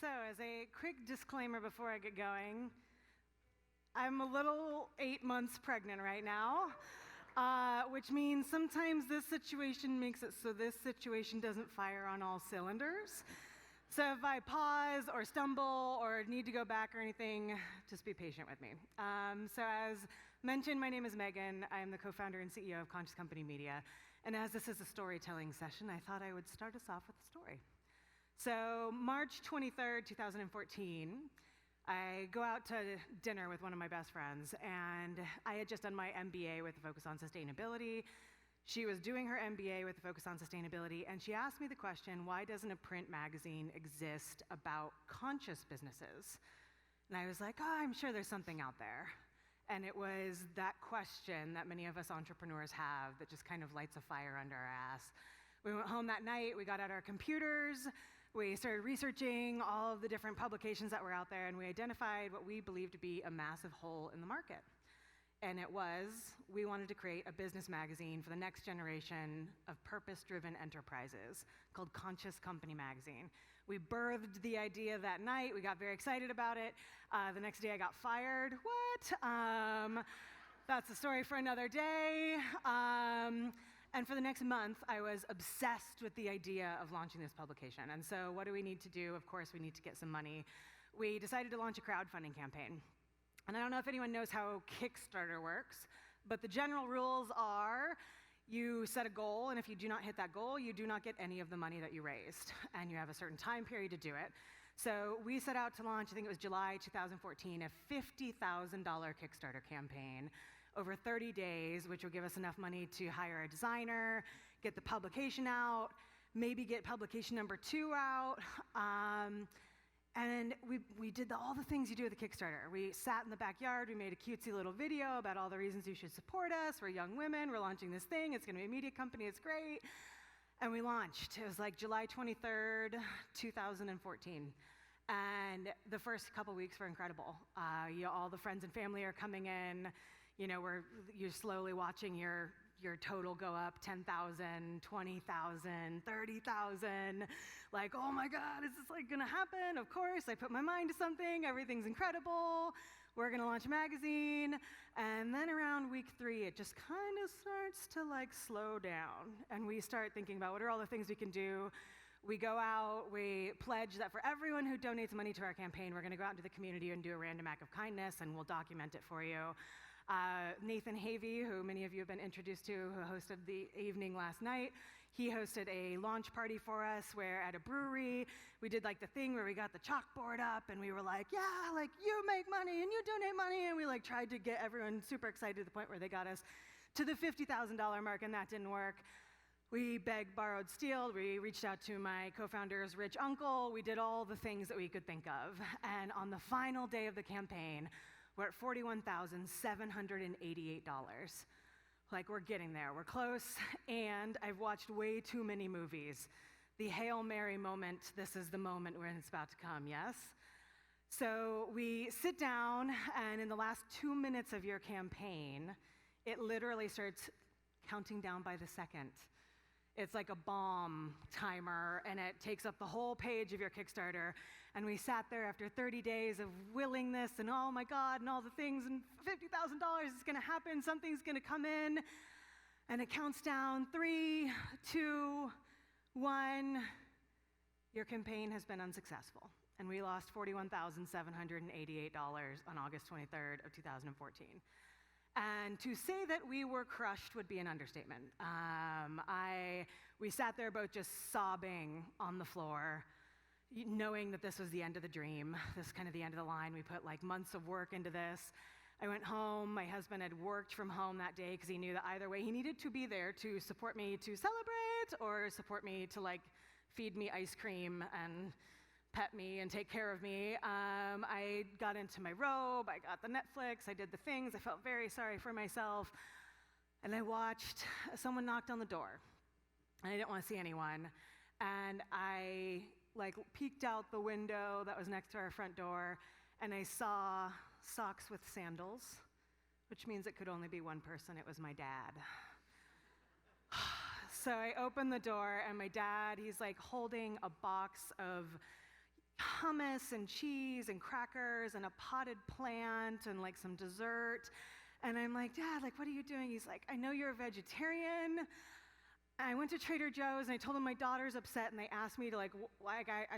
So as a quick disclaimer before I get going, I'm a little 8 months pregnant right now, which means sometimes this situation makes it so this situation doesn't fire on all cylinders. So if I pause or stumble or need to go back or anything, just be patient with me. So as mentioned, my name is Meghan. I am the co-founder and CEO of Conscious Company Media. And as this is a storytelling session, I thought I would start us off with a story. So March 23rd, 2014, I go out to dinner with one of my best friends, and I had just done my MBA with a focus on sustainability. She was doing her MBA with a focus on sustainability, and she asked me the question, why doesn't a print magazine exist about conscious businesses? And I was like, oh, I'm sure there's something out there. And it was that question that many of us entrepreneurs have that just kind of lights a fire under our ass. We went home that night, we got out our computers, we started researching all of the different publications that were out there, and we identified what we believed to be a massive hole in the market. And it was, we wanted to create a business magazine for the next generation of purpose-driven enterprises called Conscious Company Magazine. We birthed the idea that night, we got very excited about it. The next day I got fired. What? That's a story for another day. And for the next month, I was obsessed with the idea of launching this publication. And so what do we need to do? Of course, we need to get some money. We decided to launch a crowdfunding campaign. And I don't know if anyone knows how Kickstarter works, but the general rules are you set a goal, and if you do not hit that goal, you do not get any of the money that you raised. And you have a certain time period to do it. So we set out to launch, I think it was July 2014, a $50,000 Kickstarter campaign over 30 days, which will give us enough money to hire a designer, get the publication out, maybe get publication number 2 out. And we did all the things you do with a Kickstarter. We sat in the backyard, we made a cutesy little video about all the reasons you should support us. We're young women, we're launching this thing, it's gonna be a media company, it's great. And we launched. It was like July 23rd, 2014. And the first couple weeks were incredible. All the friends and family are coming in. You're slowly watching your total go up 10,000, 20,000, 30,000. Like, oh my God, is this like gonna happen? Of course, I put my mind to something, everything's incredible. We're gonna launch a magazine. And then around week 3, it just kind of starts to like slow down. And we start thinking about what are all the things we can do. We go out, we pledge that for everyone who donates money to our campaign, we're gonna go out into the community and do a random act of kindness, and we'll document it for you. Nathan Havey, who many of you have been introduced to, who hosted the evening last night, he hosted a launch party for us where at a brewery, we did like the thing where we got the chalkboard up and we were like, yeah, like you make money and you donate money, and we like tried to get everyone super excited to the point where they got us to the $50,000 mark, and that didn't work. We begged, borrowed, stealed. We reached out to my co-founder's rich uncle. We did all the things that we could think of. And on the final day of the campaign, we're at $41,788. Like, we're getting there, we're close, and I've watched way too many movies. The Hail Mary moment, this is the moment when it's about to come, yes? So we sit down, and in the last 2 minutes of your campaign, it literally starts counting down by the second. It's like a bomb timer, and it takes up the whole page of your Kickstarter. And we sat there after 30 days of willingness and oh my God, and all the things, and $50,000 is gonna happen, something's gonna come in. And it counts down, 3, 2, 1. Your campaign has been unsuccessful. And we lost $41,788 on August 23rd of 2014. And to say that we were crushed would be an understatement. We sat there both just sobbing on the floor, knowing that this was the end of the dream, this is kind of the end of the line. We put like months of work into this. I went home, my husband had worked from home that day because he knew that either way he needed to be there to support me to celebrate or support me to like feed me ice cream and pet me and take care of me. I got into my robe, I got the Netflix, I did the things, I felt very sorry for myself, and I watched, someone knocked on the door, and I didn't want to see anyone, and I like peeked out the window that was next to our front door, and I saw socks with sandals, which means it could only be one person, it was my dad. So I opened the door, and my dad, he's like holding a box of hummus and cheese and crackers and a potted plant and like some dessert. And I'm like, Dad, like, what are you doing? He's like, I know you're a vegetarian. I went to Trader Joe's and I told him my daughter's upset and they asked me to I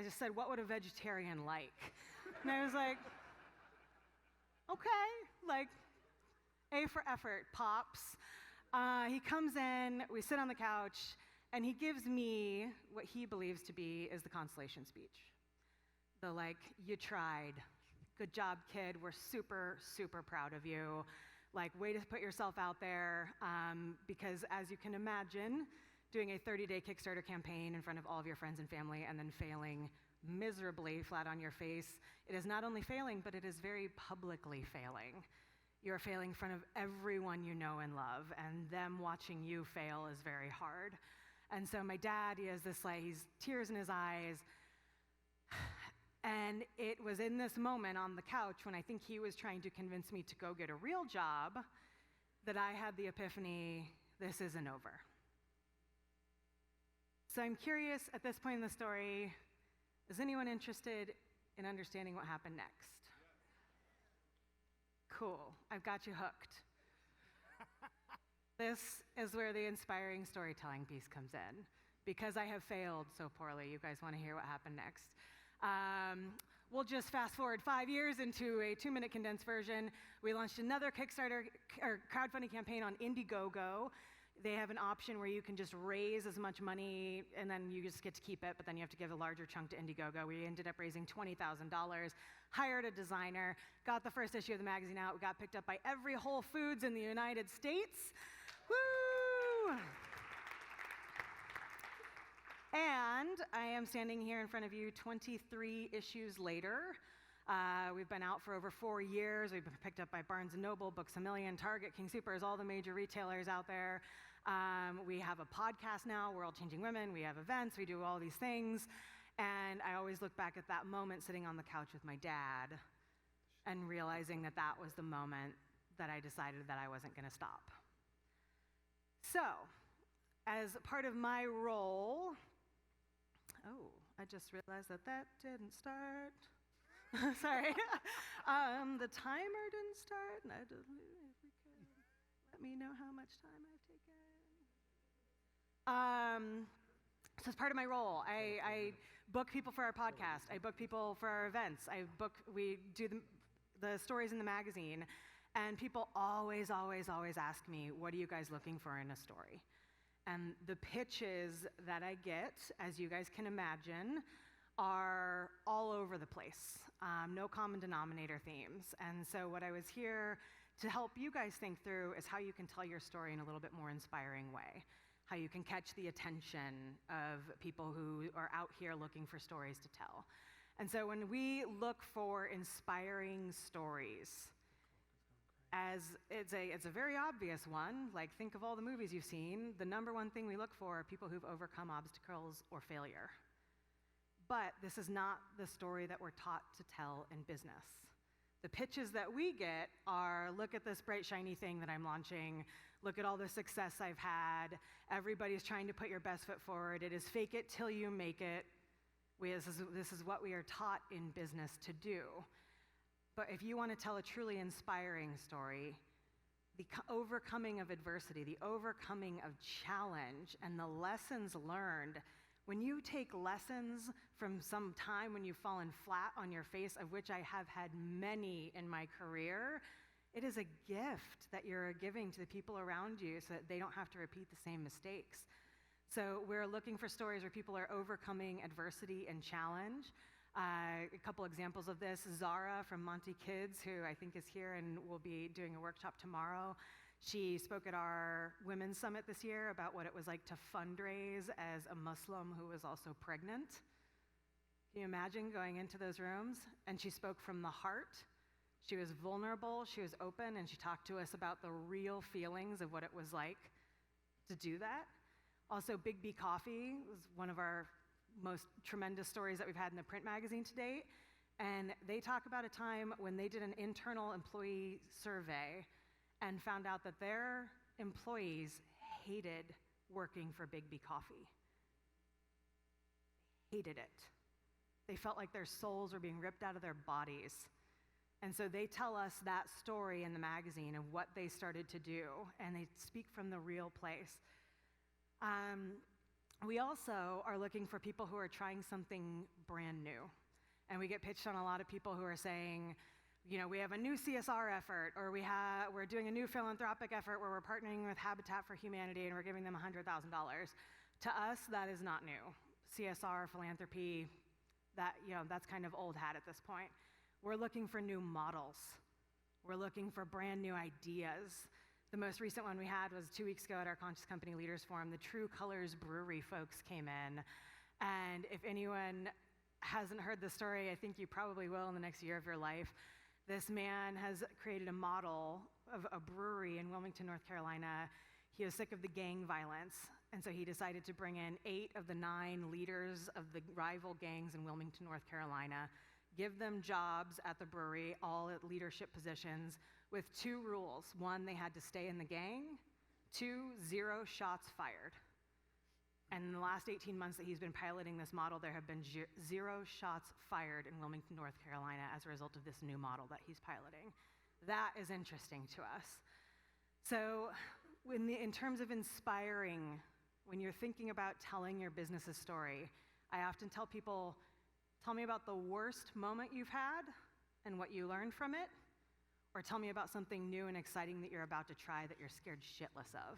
just said, what would a vegetarian like? And I was like, okay, like, A for effort, Pops. He comes in, we sit on the couch, and he gives me what he believes to be is the consolation speech. The like, you tried. Good job, kid. We're super, super proud of you. Like, way to put yourself out there, because as you can imagine, doing a 30-day Kickstarter campaign in front of all of your friends and family and then failing miserably flat on your face, it is not only failing, but it is very publicly failing. You're failing in front of everyone you know and love, and them watching you fail is very hard. And so my dad, he has this he's tears in his eyes, and it was in this moment on the couch when I think he was trying to convince me to go get a real job that I had the epiphany, this isn't over. So I'm curious at this point in the story, is anyone interested in understanding what happened next? Cool, I've got you hooked. This is where the inspiring storytelling piece comes in. Because I have failed so poorly, you guys want to hear what happened next. We'll just fast forward 5 years into a 2-minute condensed version. We launched another Kickstarter or crowdfunding campaign on Indiegogo. They have an option where you can just raise as much money and then you just get to keep it, but then you have to give a larger chunk to Indiegogo. We ended up raising $20,000, hired a designer, got the first issue of the magazine out. We got picked up by every Whole Foods in the United States. Woo! And I am standing here in front of you 23 issues later. We've been out for over 4 years. We've been picked up by Barnes & Noble, Books A Million, Target, King Soopers, all the major retailers out there. We have a podcast now, World Changing Women. We have events. We do all these things. And I always look back at that moment sitting on the couch with my dad and realizing that that was the moment that I decided that I wasn't going to stop. So, as part of my role, I just realized that didn't start. Sorry. The timer didn't start, and if we could let me know how much time I've taken. So as part of my role, I book people for our podcast. I book people for our events. We do the stories in the magazine, and people always, always, always ask me, what are you guys looking for in a story? And the pitches that I get, as you guys can imagine, are all over the place. No common denominator themes. And so what I was here to help you guys think through is how you can tell your story in a little bit more inspiring way. How you can catch the attention of people who are out here looking for stories to tell. And so when we look for inspiring stories, as it's a very obvious one, like think of all the movies you've seen, the number one thing we look for are people who've overcome obstacles or failure. But this is not the story that we're taught to tell in business. The pitches that we get are, look at this bright, shiny thing that I'm launching. Look at all the success I've had. Everybody's trying to put your best foot forward. It is fake it till you make it. This is what we are taught in business to do. But if you want to tell a truly inspiring story, the overcoming of adversity, the overcoming of challenge, and the lessons learned, when you take lessons from some time when you've fallen flat on your face, of which I have had many in my career, it is a gift that you're giving to the people around you so that they don't have to repeat the same mistakes. So we're looking for stories where people are overcoming adversity and challenge. A couple examples of this, Zara from Monty Kids, who I think is here and will be doing a workshop tomorrow. She spoke at our Women's Summit this year about what it was like to fundraise as a Muslim who was also pregnant. Can you imagine going into those rooms? And she spoke from the heart. She was vulnerable, she was open, and she talked to us about the real feelings of what it was like to do that. Also, Biggby Coffee was one of our most tremendous stories that we've had in the print magazine to date. And they talk about a time when they did an internal employee survey and found out that their employees hated working for Biggby Coffee. Hated it. They felt like their souls were being ripped out of their bodies. And so they tell us that story in the magazine of what they started to do, and they speak from the real place. We also are looking for people who are trying something brand new. And we get pitched on a lot of people who are saying, you know, we have a new CSR effort, or we're doing a new philanthropic effort where we're partnering with Habitat for Humanity and we're giving them $100,000. To us, that is not new. CSR, philanthropy, that's kind of old hat at this point. We're looking for new models. We're looking for brand new ideas. The most recent one we had was 2 weeks ago at our Conscious Company Leaders Forum. The True Colors Brewery folks came in, and if anyone hasn't heard the story, I think you probably will in the next year of your life. This man has created a model of a brewery in Wilmington, North Carolina. He was sick of the gang violence, and so he decided to bring in 8 of the 9 leaders of the rival gangs in Wilmington, North Carolina, give them jobs at the brewery, all at leadership positions, with 2 rules. 1, they had to stay in the gang. 2, 0 shots fired. And in the last 18 months that he's been piloting this model, there have been 0 shots fired in Wilmington, North Carolina as a result of this new model that he's piloting. That is interesting to us. So in terms of inspiring, when you're thinking about telling your business's story, I often tell people, tell me about the worst moment you've had and what you learned from it, or tell me about something new and exciting that you're about to try that you're scared shitless of.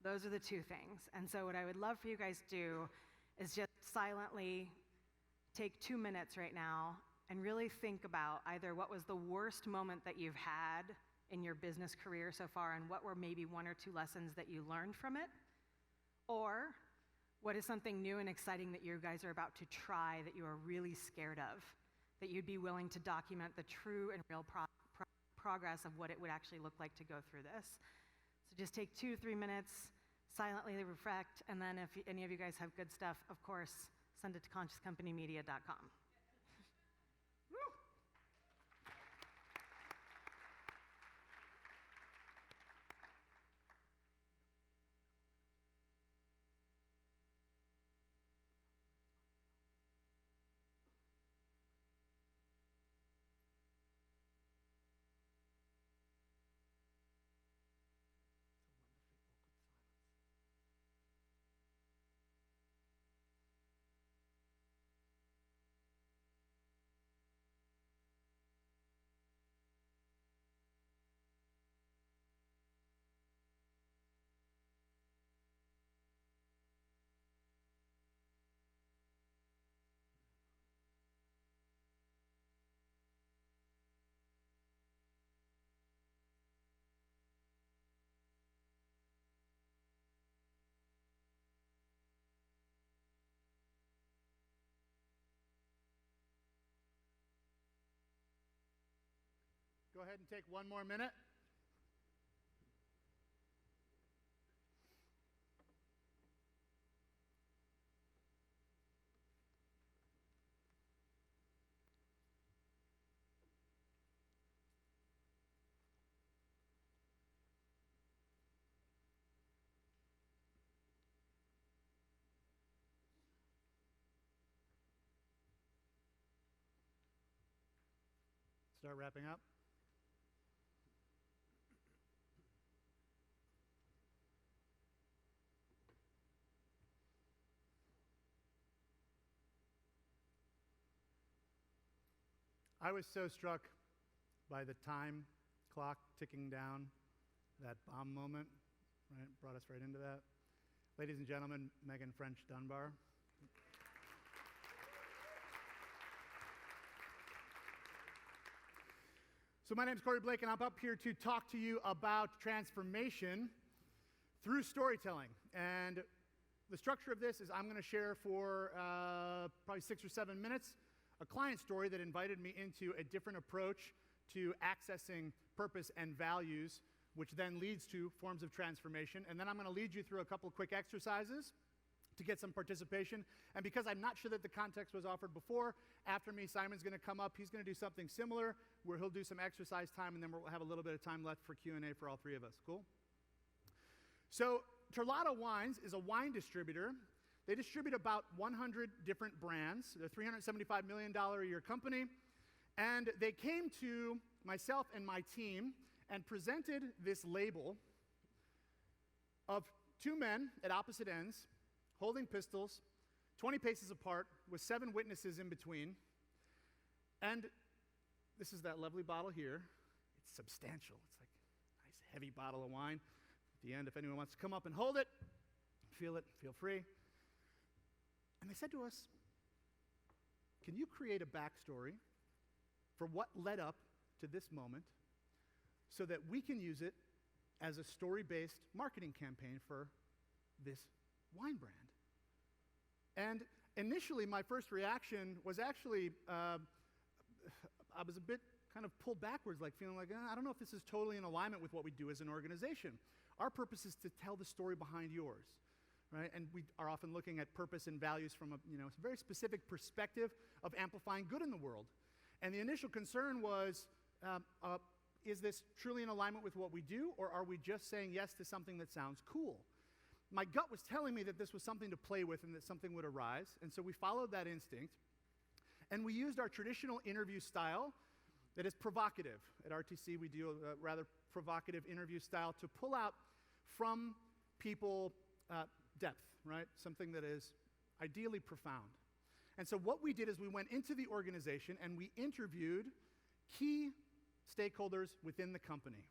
Those are the 2 things. And so what I would love for you guys to do is just silently take 2 minutes right now and really think about either what was the worst moment that you've had in your business career so far and what were maybe 1 or 2 lessons that you learned from it, or what is something new and exciting that you guys are about to try that you are really scared of, that you'd be willing to document the true and real progress of what it would actually look like to go through this. So just take 2-3 minutes, silently reflect, and then if any of you guys have good stuff, of course, send it to consciouscompanymedia.com. Go ahead and take 1 more minute. Start wrapping up. I was so struck by the time clock ticking down, that bomb moment, right, brought us right into that. Ladies and gentlemen, Meghan French Dunbar. So my name is Corey Blake, and I'm up here to talk to you about transformation through storytelling. And the structure of this is I'm going to share for probably 6 or 7 minutes a client story that invited me into a different approach to accessing purpose and values, which then leads to forms of transformation. And then I'm going to lead you through a couple of quick exercises to get some participation. And because I'm not sure that the context was offered before, after me, Simon's going to come up. He's going to do something similar where he'll do some exercise time, and then we'll have a little bit of time left for Q&A for all 3 of us. Cool? So Terlata Wines is a wine distributor They distribute about 100 different brands. They're a $375 million a year company. And they came to myself and my team and presented this label of two men at opposite ends holding pistols, 20 paces apart, with 7 witnesses in between. And this is that lovely bottle here. It's substantial. It's like a nice heavy bottle of wine. At the end, if anyone wants to come up and hold it, feel free. And they said to us, can you create a backstory for what led up to this moment so that we can use it as a story-based marketing campaign for this wine brand? And initially, my first reaction was actually, I was a bit kind of pulled backwards, like feeling like, I don't know if this is totally in alignment with what we do as an organization. Our purpose is to tell the story behind yours, right? And we are often looking at purpose and values from a very specific perspective of amplifying good in the world. And the initial concern was, is this truly in alignment with what we do, or are we just saying yes to something that sounds cool? My gut was telling me that this was something to play with and that something would arise, and so we followed that instinct, and we used our traditional interview style that is provocative. At RTC, we do a rather provocative interview style to pull out from people depth, right? Something that is ideally profound. And so what we did is we went into the organization and we interviewed key stakeholders within the company.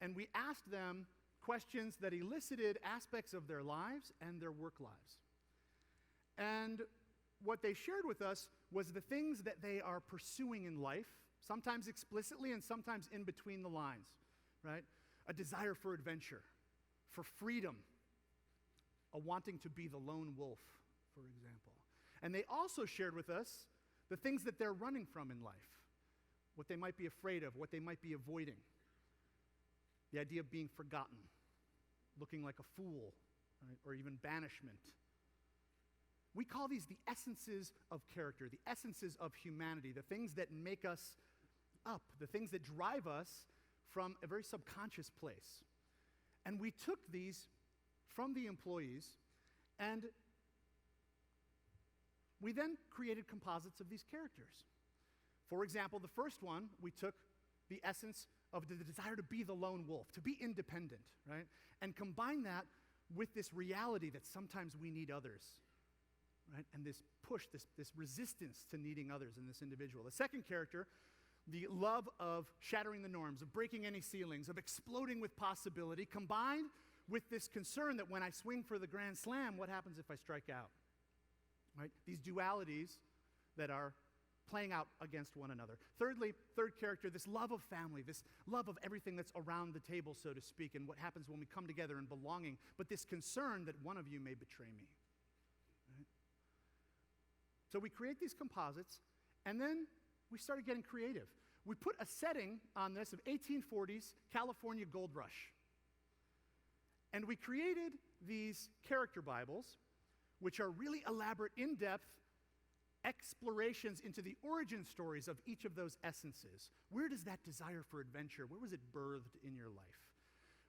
And we asked them questions that elicited aspects of their lives and their work lives. And what they shared with us was the things that they are pursuing in life, sometimes explicitly and sometimes in between the lines, right? A desire for adventure, for freedom, a wanting to be the lone wolf, for example. And they also shared with us the things that they're running from in life, what they might be afraid of, what they might be avoiding. The idea of being forgotten, looking like a fool, right? Or even banishment. We call these the essences of character, the essences of humanity, the things that make us up, the things that drive us from a very subconscious place. And we took these from the employees, and we then created composites of these characters. For example, the first one, we took the essence of the desire to be the lone wolf, to be independent, right? And combine that with this reality that sometimes we need others, right? And this push, this resistance to needing others in this individual. The second character, the love of shattering the norms, of breaking any ceilings, of exploding with possibility, combined with this concern that when I swing for the grand slam, what happens if I strike out? Right? These dualities that are playing out against one another. Thirdly, third character, this love of family, this love of everything that's around the table, so to speak, and what happens when we come together in belonging, but this concern that one of you may betray me. Right? So we create these composites, and then we started getting creative. We put a setting on this of 1840s California gold rush. And we created these character Bibles, which are really elaborate, in-depth explorations into the origin stories of each of those essences. Where does that desire for adventure, where was it birthed in your life?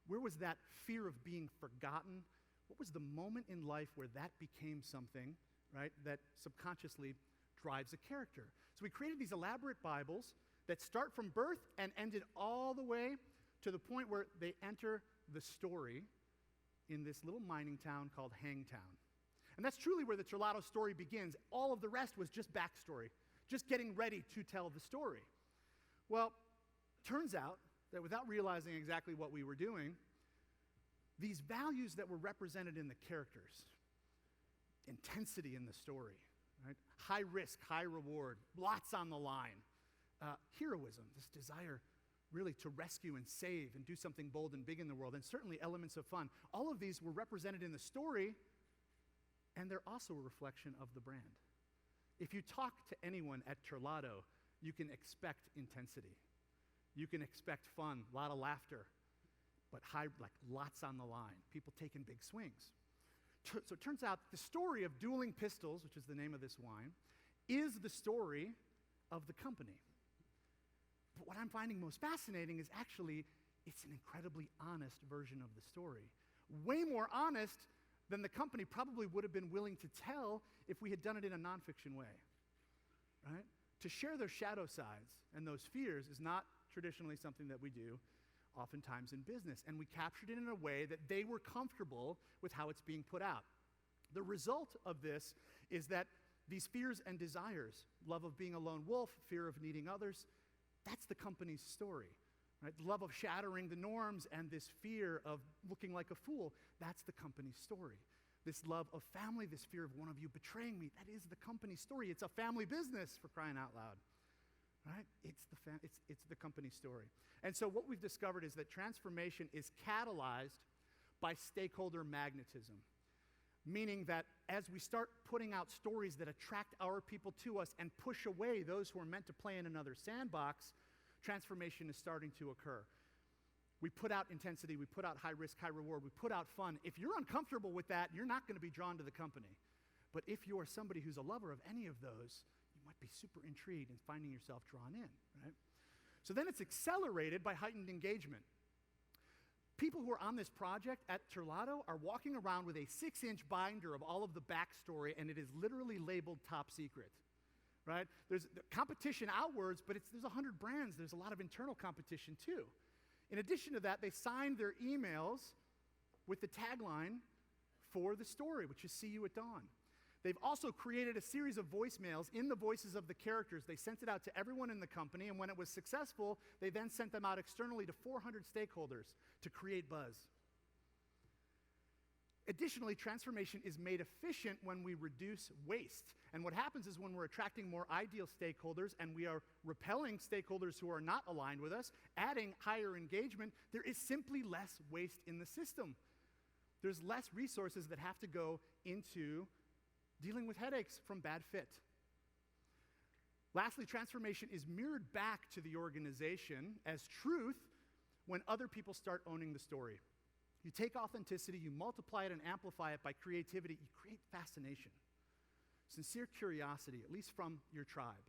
Where was that fear of being forgotten? What was the moment in life where that became something, right, that subconsciously drives a character? So we created these elaborate Bibles that start from birth and ended all the way to the point where they enter the story in this little mining town called Hangtown. And that's truly where the Terlato story begins. All of the rest was just backstory, just getting ready to tell the story. Well, turns out that without realizing exactly what we were doing, these values that were represented in the characters, intensity in the story, right? High risk, high reward, lots on the line, heroism, this desire really to rescue and save and do something bold and big in the world, and certainly elements of fun. All of these were represented in the story, and they're also a reflection of the brand. If you talk to anyone at Terlato, you can expect intensity. You can expect fun, a lot of laughter, but lots on the line, people taking big swings. So it turns out the story of Dueling Pistols, which is the name of this wine, is the story of the company. But what I'm finding most fascinating is actually it's an incredibly honest version of the story. Way more honest than the company probably would have been willing to tell if we had done it in a nonfiction way, right? To share those shadow sides and those fears is not traditionally something that we do oftentimes in business, and we captured it in a way that they were comfortable with how it's being put out. The result of this is that these fears and desires, love of being a lone wolf, fear of needing others, that's the company's story. Right? The love of shattering the norms and this fear of looking like a fool, that's the company's story. This love of family, this fear of one of you betraying me, that is the company's story. It's a family business, for crying out loud. Right? It's the company's story. And so what we've discovered is that transformation is catalyzed by stakeholder magnetism, meaning that as we start putting out stories that attract our people to us and push away those who are meant to play in another sandbox, transformation is starting to occur. We put out intensity, we put out high risk, high reward, we put out fun. If you're uncomfortable with that, you're not going to be drawn to the company. But if you are somebody who's a lover of any of those, you might be super intrigued and finding yourself drawn in, right? So then it's accelerated by heightened engagement. People who are on this project at Terlato are walking around with a 6-inch binder of all of the backstory, and it is literally labeled top secret. Right? There's competition outwards, but there's 100 brands. There's a lot of internal competition too. In addition to that, they signed their emails with the tagline for the story, which is "See you at dawn." They've also created a series of voicemails in the voices of the characters. They sent it out to everyone in the company, and when it was successful, they then sent them out externally to 400 stakeholders to create buzz. Additionally, transformation is made efficient when we reduce waste. And what happens is when we're attracting more ideal stakeholders and we are repelling stakeholders who are not aligned with us, adding higher engagement, there is simply less waste in the system. There's less resources that have to go into dealing with headaches from bad fit. Lastly, transformation is mirrored back to the organization as truth when other people start owning the story. You take authenticity, you multiply it and amplify it by creativity, you create fascination, sincere curiosity, at least from your tribe.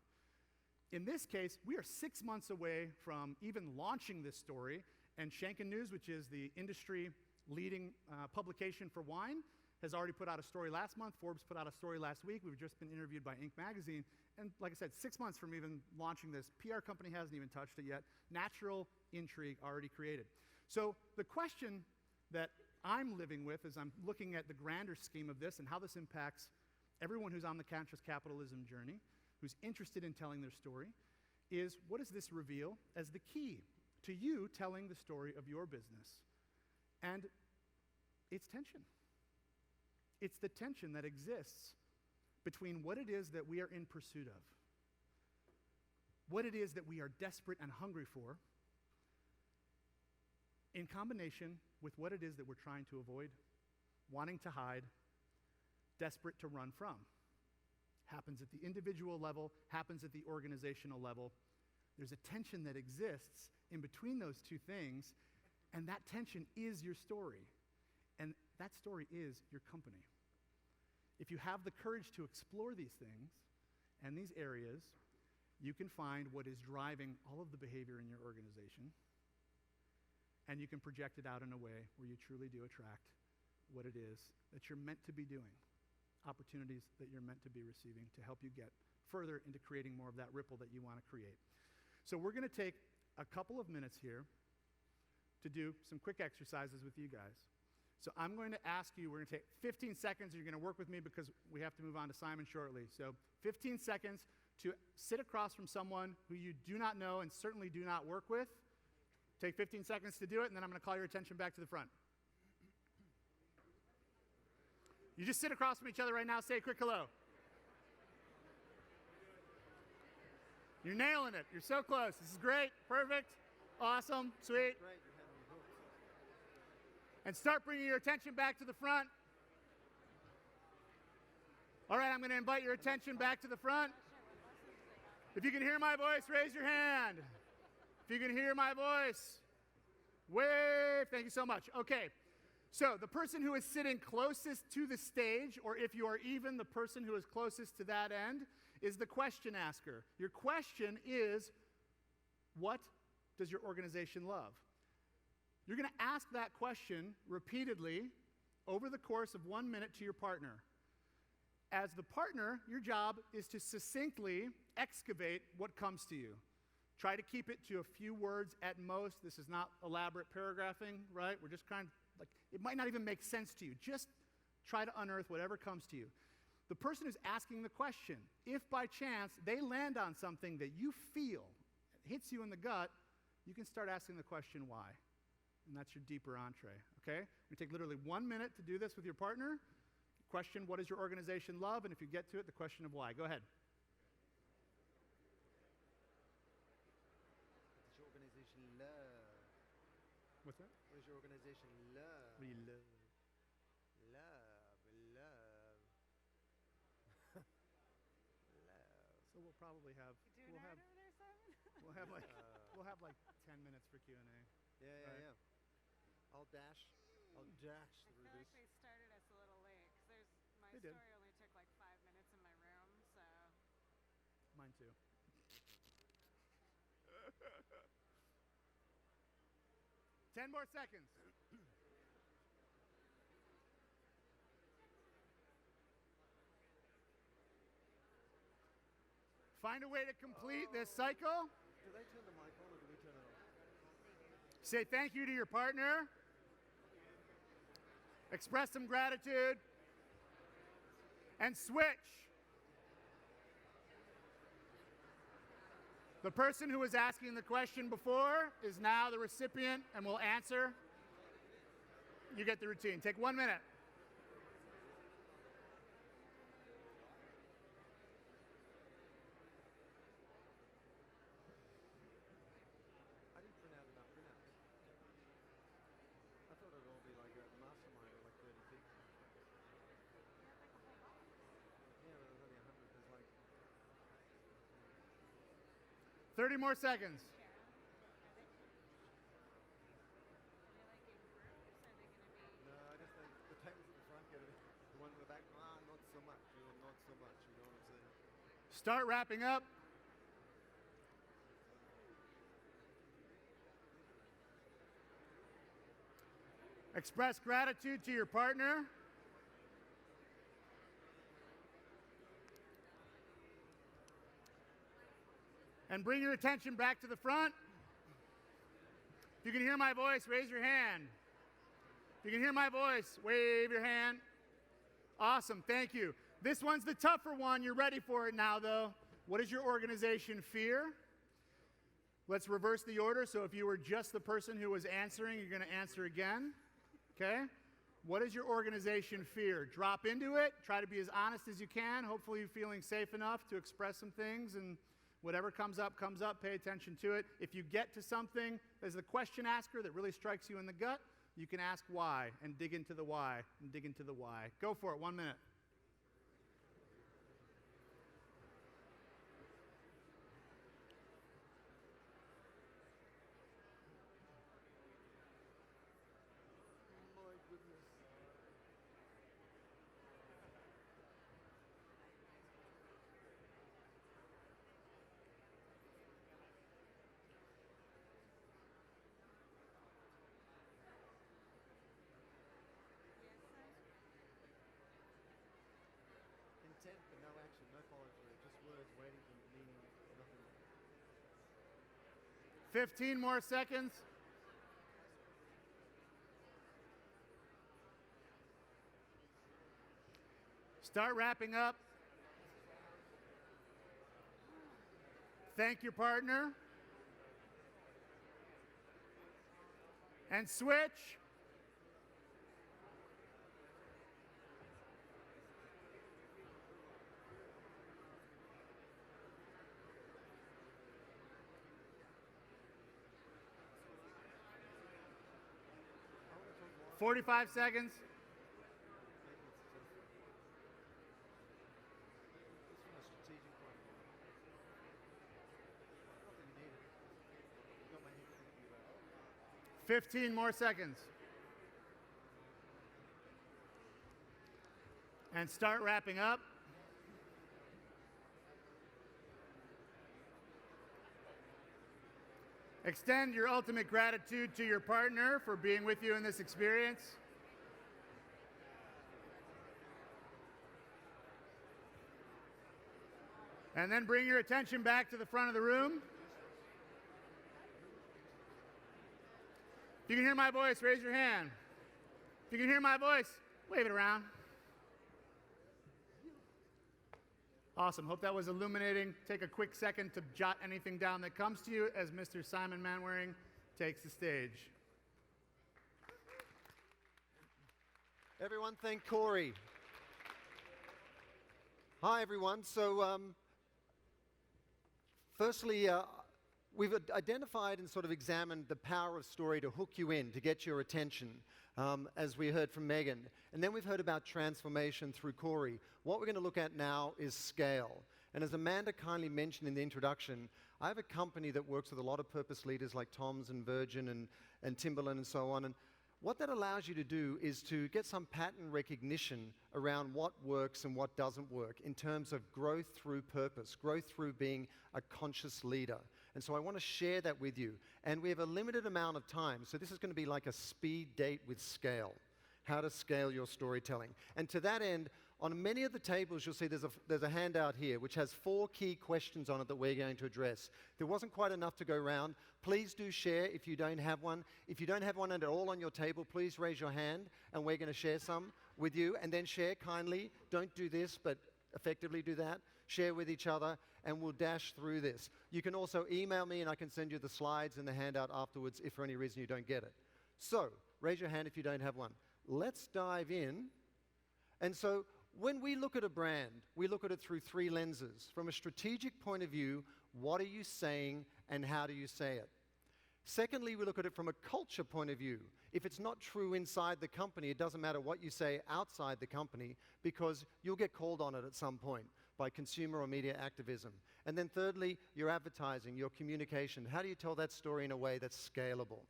In this case, we are 6 months away from even launching this story, and Shanken News, which is the industry-leading publication for wine, has already put out a story last month. Forbes put out a story last week. We've just been interviewed by Inc. magazine. And like I said, 6 months from even launching this, PR company hasn't even touched it yet. Natural intrigue already created. So the question that I'm living with as I'm looking at the grander scheme of this and how this impacts everyone who's on the conscious capitalism journey, who's interested in telling their story, is what does this reveal as the key to you telling the story of your business? And it's tension. It's the tension that exists between what it is that we are in pursuit of, what it is that we are desperate and hungry for, in combination with what it is that we're trying to avoid, wanting to hide, desperate to run from. Happens at the individual level, happens at the organizational level. There's a tension that exists in between those two things, and that tension is your story. And that story is your company. If you have the courage to explore these things and these areas, you can find what is driving all of the behavior in your organization, and you can project it out in a way where you truly do attract what it is that you're meant to be doing, opportunities that you're meant to be receiving to help you get further into creating more of that ripple that you want to create. So we're going to take a couple of minutes here to do some quick exercises with you guys. So I'm going to ask you, we're going to take 15 seconds, you're going to work with me because we have to move on to Simon shortly. So 15 seconds to sit across from someone who you do not know and certainly do not work with. Take 15 seconds to do it, and then I'm going to call your attention back to the front. You just sit across from each other right now, say a quick hello. You're nailing it. You're so close. This is great. Perfect. Awesome. Sweet. And start bringing your attention back to the front. All right, I'm going to invite your attention back to the front. If you can hear my voice, raise your hand. If you can hear my voice, wave. Thank you so much. Okay, so the person who is sitting closest to the stage, or if you are even the person who is closest to that end, is the question asker. Your question is, what does your organization love? You're going to ask that question repeatedly over the course of 1 minute to your partner. As the partner, your job is to succinctly excavate what comes to you. Try to keep it to a few words at most. This is not elaborate paragraphing, right? We're just kind of like, it might not even make sense to you. Just try to unearth whatever comes to you. The person who's asking the question, if by chance they land on something that you feel hits you in the gut, you can start asking the question why. And that's your deeper entree, okay? You take literally 1 minute to do this with your partner. Question, what does your organization love? And if you get to it, the question of why. Go ahead. What does your organization love? What's that? What does your organization love? What do you love? Love. So we'll probably have, You doing right over there, Simon? we'll have like 10 minutes for Q&A. Yeah. Right. I'll dash I through feel this. like they started us a little late, because my They did. story only took like 5 minutes in my room, so. Mine too. Ten more seconds. Find a way to complete this cycle. Do they turn the mic on or do we turn it off? Say thank you to your partner. Express some gratitude. And switch. The person who was asking the question before is now the recipient and will answer. You get the routine. Take 1 minute. I didn't print out enough printouts. I thought it'd all be like a mastermind or like 30 people. Yeah, but there's only 100. There's like 30 more seconds. no. I just think the tables at the front get it. The ones in the back, not so much. Not so much. You know what I'm saying? Start wrapping up. Express gratitude to your partner. And bring your attention back to the front. If you can hear my voice, raise your hand. If you can hear my voice, wave your hand. Awesome, thank you. This one's the tougher one. You're ready for it now, though. What does your organization fear? Let's reverse the order. So if you were just the person who was answering, you're going to answer again. Okay? What does your organization fear? Drop into it. Try to be as honest as you can. Hopefully you're feeling safe enough to express some things, and whatever comes up, comes up. Pay attention to it. If you get to something as the question asker that really strikes you in the gut, you can ask why and dig into the why and dig into the why. Go for it. 1 minute. My goodness. Intent but no action, no follow through, just words waiting for meaning, nothing. 15 more seconds. Start wrapping up. Thank your partner. And switch. I want to talk more 45 seconds. making it successful. Just from a strategic point of view. Not that you need it. You got my head thinking about it. 15 more seconds. And start wrapping up. Extend your ultimate gratitude to your partner for being with you in this experience. And then bring your attention back to the front of the room. If you can hear my voice, raise your hand. If you can hear my voice, wave it around. Awesome. Hope that was illuminating. Take a quick second to jot anything down that comes to you as Mr. Simon Mainwaring takes the stage. Everyone thank Corey. Hi, everyone. So, firstly, we've identified and sort of examined the power of story to hook you in, to get your attention, as we heard from Meghan. And then we've heard about transformation through Corey. What we're going to look at now is scale. And as Amanda kindly mentioned in the introduction, I have a company that works with a lot of purpose leaders like Tom's and Virgin and Timberland and so on. And what that allows you to do is to get some pattern recognition around what works and what doesn't work in terms of growth through purpose, growth through being a conscious leader. And so I want to share that with you. And we have a limited amount of time, so this is going to be like a speed date with scale, how to scale your storytelling. And to that end, on many of the tables, you'll see there's a handout here which has 4 key questions on it that we're going to address. There wasn't quite enough to go around. Please do share if you don't have one. If you don't have one at all on your table, please raise your hand, and we're going to share some with you. And then share kindly. Don't do this, but effectively do that. Share with each other, and we'll dash through this. You can also email me, and I can send you the slides and the handout afterwards if for any reason you don't get it. So, raise your hand if you don't have one. Let's dive in. And so, when we look at a brand, we look at it through 3 lenses. From a strategic point of view, what are you saying and how do you say it? Secondly, we look at it from a culture point of view. If it's not true inside the company, it doesn't matter what you say outside the company because you'll get called on it at some point by consumer or media activism. And then thirdly, your advertising, your communication. How do you tell that story in a way that's scalable?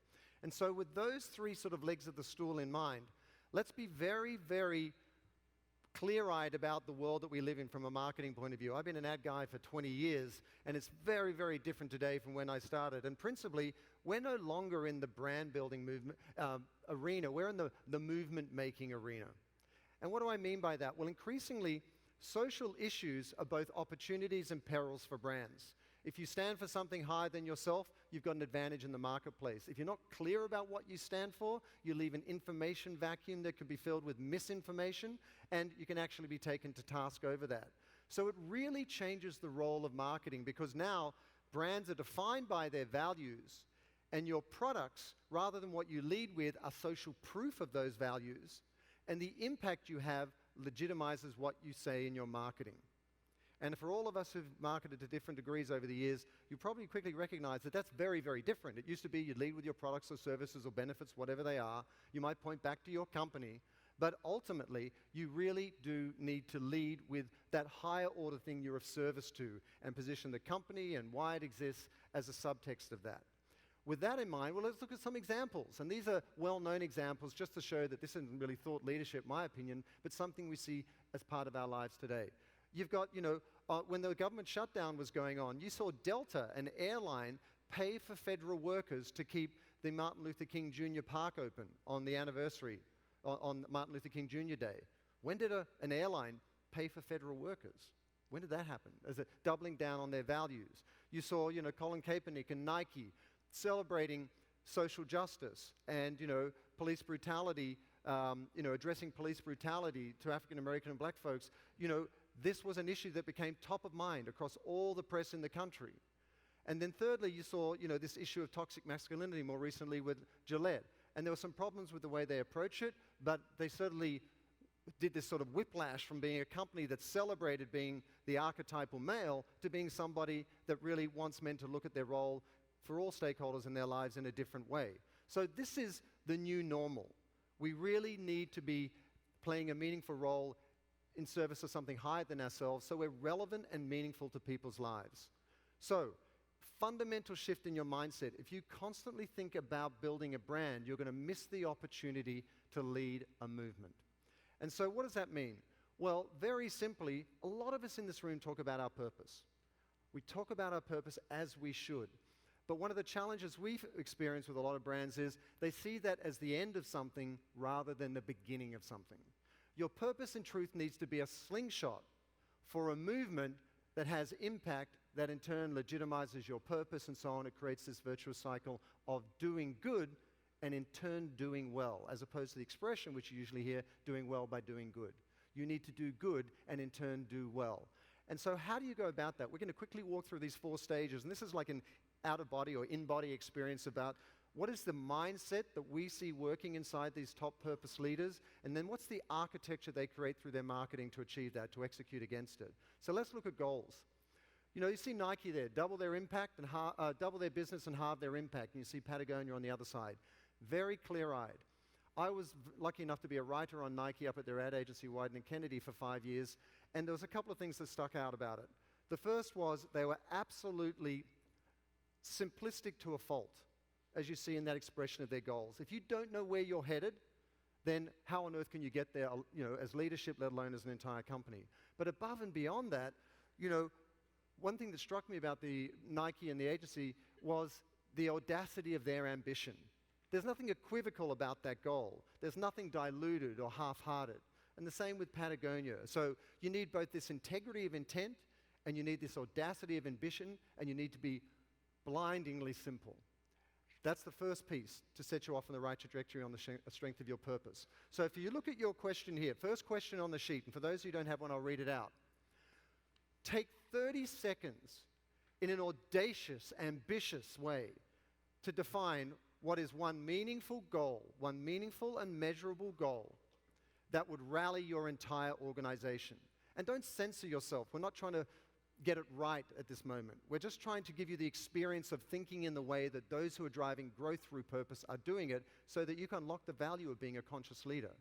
And so with those 3 sort of legs of the stool in mind, let's be very, very clear-eyed about the world that we live in from a marketing point of view. I've been an ad guy for 20 years, and it's very, very different today from when I started. And principally, we're no longer in the brand-building movement arena. We're in the movement-making arena. And what do I mean by that? Well, increasingly, social issues are both opportunities and perils for brands. If you stand for something higher than yourself, you've got an advantage in the marketplace. If you're not clear about what you stand for, you leave an information vacuum that could be filled with misinformation, and you can actually be taken to task over that. So it really changes the role of marketing because now brands are defined by their values, and your products, rather than what you lead with, are social proof of those values, and the impact you have legitimizes what you say in your marketing. And for all of us who've marketed to different degrees over the years, you probably quickly recognize that that's very, very different. It used to be you'd lead with your products or services or benefits, whatever they are. You might point back to your company. But ultimately, you really do need to lead with that higher order thing you're of service to and position the company and why it exists as a subtext of that. With that in mind, well, let's look at some examples. And these are well-known examples just to show that this isn't really thought leadership, my opinion, but something we see as part of our lives today. You've got, when the government shutdown was going on, you saw Delta, an airline, pay for federal workers to keep the Martin Luther King Jr. Park open on the anniversary, on Martin Luther King Jr. Day. When did an airline pay for federal workers? When did that happen? As a doubling down on their values. You saw, Colin Kaepernick and Nike celebrating social justice and, police brutality, addressing police brutality to African American and black folks. This was an issue that became top of mind across all the press in the country. And then thirdly, you saw, this issue of toxic masculinity more recently with Gillette. And there were some problems with the way they approach it, but they certainly did this sort of whiplash from being a company that celebrated being the archetypal male to being somebody that really wants men to look at their role for all stakeholders in their lives in a different way. So this is the new normal. We really need to be playing a meaningful role in service of something higher than ourselves, so we're relevant and meaningful to people's lives. So, fundamental shift in your mindset. If you constantly think about building a brand, you're going to miss the opportunity to lead a movement. And so what does that mean? Well, very simply, a lot of us in this room talk about our purpose. We talk about our purpose as we should. But one of the challenges we've experienced with a lot of brands is they see that as the end of something rather than the beginning of something. Your purpose in truth needs to be a slingshot for a movement that has impact, that in turn legitimizes your purpose and so on. It creates this virtuous cycle of doing good and in turn doing well, as opposed to the expression which you usually hear, doing well by doing good. You need to do good and in turn do well. And so how do you go about that? We're going to quickly walk through these 4 stages, and this is like an out-of-body or in-body experience about what is the mindset that we see working inside these top purpose leaders, and then what's the architecture they create through their marketing to achieve that, to execute against it. So let's look at goals. You know, you see Nike there, double their impact and double their business and halve their impact, and you see Patagonia on the other side. Very clear-eyed. I was lucky enough to be a writer on Nike up at their ad agency, Wieden & Kennedy, for 5 years, and there was a couple of things that stuck out about it. The first was they were absolutely simplistic to a fault, as you see in that expression of their goals. If you don't know where you're headed, then how on earth can you get there, you know, as leadership, let alone as an entire company? But above and beyond that, you know, one thing that struck me about the Nike and the agency was the audacity of their ambition. There's nothing equivocal about that goal. There's nothing diluted or half-hearted. And the same with Patagonia. So you need both this integrity of intent, and you need this audacity of ambition, and you need to be blindingly simple. That's the first piece to set you off on the right trajectory on the strength of your purpose. So if you look at your question here, first question on the sheet, and for those who don't have one, I'll read it out. Take 30 seconds in an audacious, ambitious way to define what is one meaningful goal, one meaningful and measurable goal that would rally your entire organization. And don't censor yourself. We're not trying to get it right at this moment. We're just trying to give you the experience of thinking in the way that those who are driving growth through purpose are doing it, so that you can unlock the value of being a conscious leader.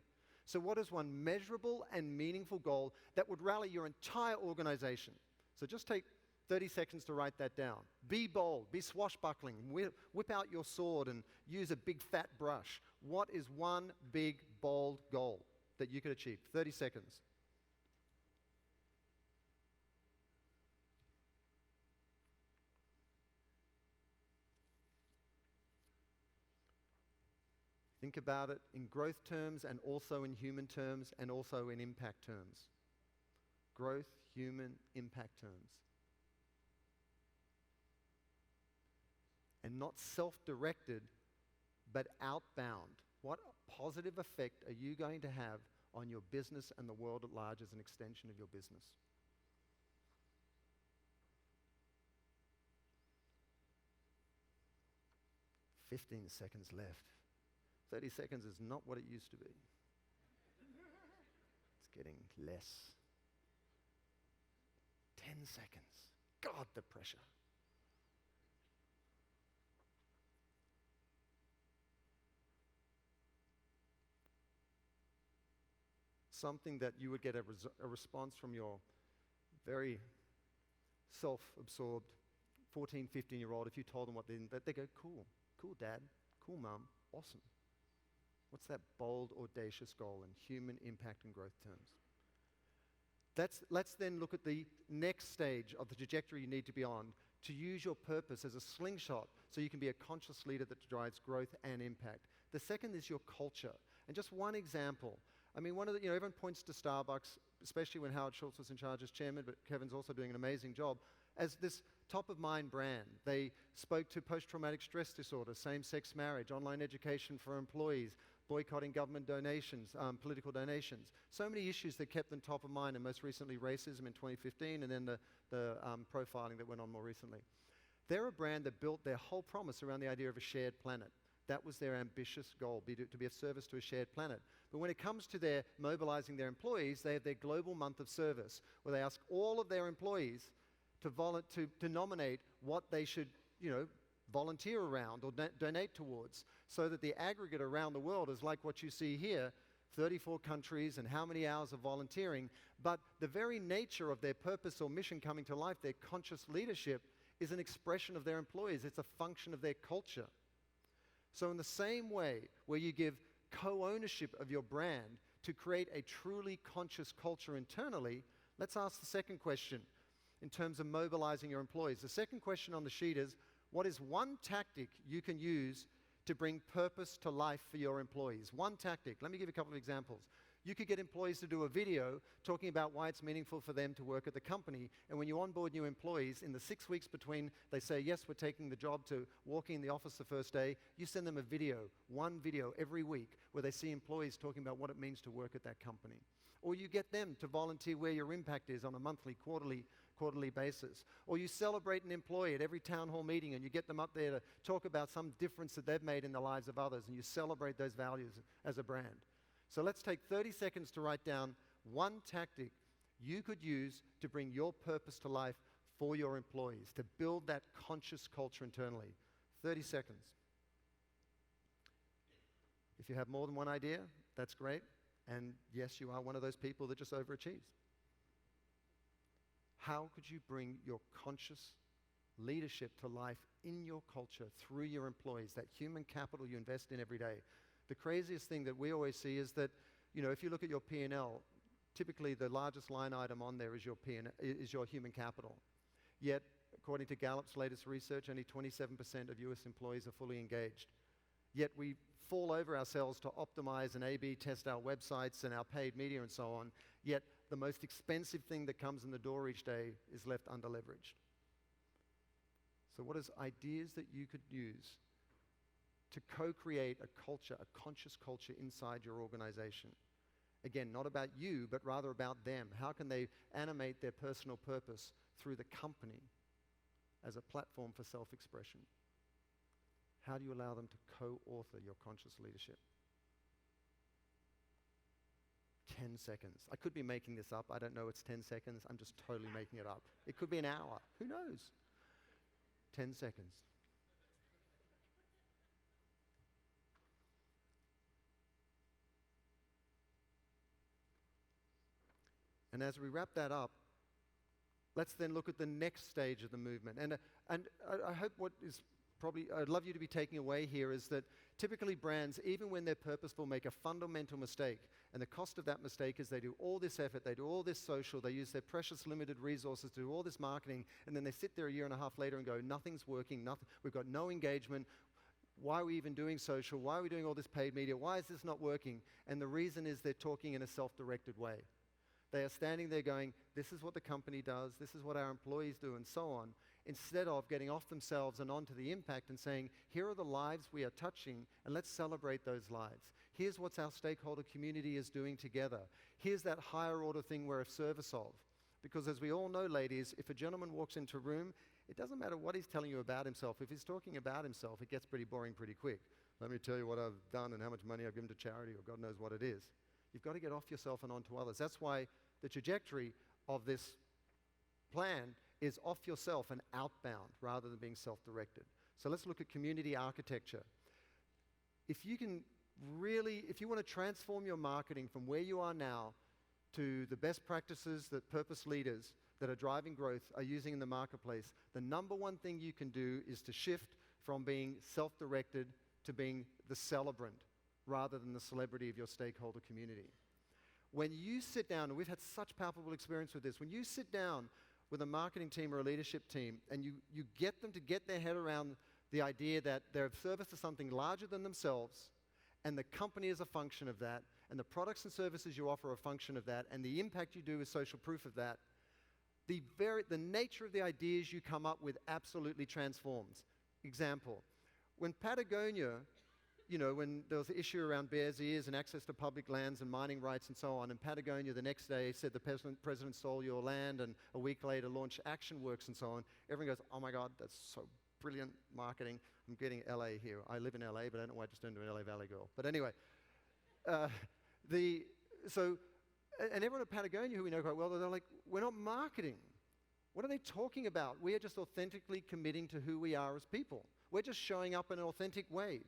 So what is one measurable and meaningful goal that would rally your entire organization? So just take 30 seconds to write that down. Be bold, be swashbuckling, whip out your sword and use a big fat brush. What is one big, bold goal that you could achieve? 30 seconds. Think about it in growth terms and also in human terms and also in impact terms. Growth, human, impact terms. And not self-directed, but outbound. What positive effect are you going to have on your business and the world at large as an extension of your business? "15 seconds left. 30 seconds is not what it used to be. It's getting less. 10 seconds. God, the pressure. Something that you would get a response from your very self-absorbed 14, 15-year-old if you told them what they go, cool, dad, cool, mom, awesome. What's that bold, audacious goal in human impact and growth terms? Let's then look at the next stage of the trajectory you need to be on to use your purpose as a slingshot so you can be a conscious leader that drives growth and impact. The second is your culture. And just one example. I mean, everyone points to Starbucks, especially when Howard Schultz was in charge as chairman, but Kevin's also doing an amazing job, as this top-of-mind brand. They spoke to post-traumatic stress disorder, same-sex marriage, online education for employees, boycotting government donations, political donations. So many issues that kept them top of mind, and most recently racism in 2015, and then the profiling that went on more recently. They're a brand that built their whole promise around the idea of a shared planet. That was their ambitious goal, to be of service to a shared planet. But when it comes to their mobilizing their employees, they have their global month of service, where they ask all of their employees to nominate what they should, volunteer around or donate towards, so that the aggregate around the world is like what you see here, 34 countries and how many hours of volunteering. But the very nature of their purpose or mission coming to life, their conscious leadership, is an expression of their employees. It's a function of their culture. So in the same way where you give co-ownership of your brand to create a truly conscious culture internally, let's ask the second question in terms of mobilizing your employees. The second question on the sheet is, what is one tactic you can use to bring purpose to life for your employees? One tactic. Let me give you a couple of examples. You could get employees to do a video talking about why it's meaningful for them to work at the company. And when you onboard new employees, in the 6 weeks between they say, yes, we're taking the job, to walking in the office the first day, you send them a video, one video every week, where they see employees talking about what it means to work at that company. Or you get them to volunteer where your impact is on a monthly, quarterly basis. Or you celebrate an employee at every town hall meeting and you get them up there to talk about some difference that they've made in the lives of others, and you celebrate those values as a brand. So let's take 30 seconds to write down one tactic you could use to bring your purpose to life for your employees, to build that conscious culture internally. 30 seconds. If you have more than one idea, that's great. And yes, you are one of those people that just overachieves. How could you bring your conscious leadership to life in your culture through your employees, that human capital you invest in every day? The craziest thing that we always see is that, if you look at your P&L, typically the largest line item on there is your human capital. Yet, according to Gallup's latest research, only 27% of US employees are fully engaged. Yet we fall over ourselves to optimize and A/B test our websites and our paid media and so on, yet the most expensive thing that comes in the door each day is left underleveraged. So what is ideas that you could use to co-create a culture, a conscious culture inside your organization? Again, not about you, but rather about them. How can they animate their personal purpose through the company as a platform for self-expression? How do you allow them to co-author your conscious leadership? 10 seconds. I could be making this up. I don't know it's 10 seconds. I'm just totally making it up. It could be an hour. Who knows? 10 seconds. And as we wrap that up, let's then look at the next stage of the movement. And I hope what is probably, I'd love you to be taking away here is that typically brands, even when they're purposeful, make a fundamental mistake. And the cost of that mistake is they do all this effort, they do all this social, they use their precious limited resources to do all this marketing, and then they sit there a year and a half later and go, nothing's working, we've got no engagement. Why are we even doing social? Why are we doing all this paid media? Why is this not working? And the reason is they're talking in a self-directed way. They are standing there going, this is what the company does, this is what our employees do, and so on, instead of getting off themselves and onto the impact and saying, here are the lives we are touching, and let's celebrate those lives. Here's what our stakeholder community is doing together. Here's that higher order thing we're a service of. Because as we all know, ladies, if a gentleman walks into a room, it doesn't matter what he's telling you about himself. If he's talking about himself, it gets pretty boring pretty quick. Let me tell you what I've done and how much money I've given to charity, or God knows what it is. You've got to get off yourself and onto others. That's why the trajectory of this plan is off yourself and outbound rather than being self-directed. So let's look at community architecture. If you want to transform your marketing from where you are now to the best practices that purpose leaders that are driving growth are using in the marketplace, the number one thing you can do is to shift from being self-directed to being the celebrant rather than the celebrity of your stakeholder community. When you sit down, and we've had such palpable experience with this, when you sit down with a marketing team or a leadership team and you get them to get their head around the idea that they're of service to something larger than themselves, and the company is a function of that, and the products and services you offer are a function of that, and the impact you do is social proof of that, the nature of the ideas you come up with absolutely transforms. Example, when Patagonia, when there was the issue around bears' ears and access to public lands and mining rights and so on, and Patagonia the next day said the president stole your land, and a week later launched Action Works and so on, everyone goes, oh my God, that's so brilliant marketing. I'm getting LA here. I live in LA, but I don't know why I just turned into an LA Valley girl. But anyway, and everyone at Patagonia, who we know quite well, they're like, we're not marketing. What are they talking about? We are just authentically committing to who we are as people. We're just showing up in an authentic way.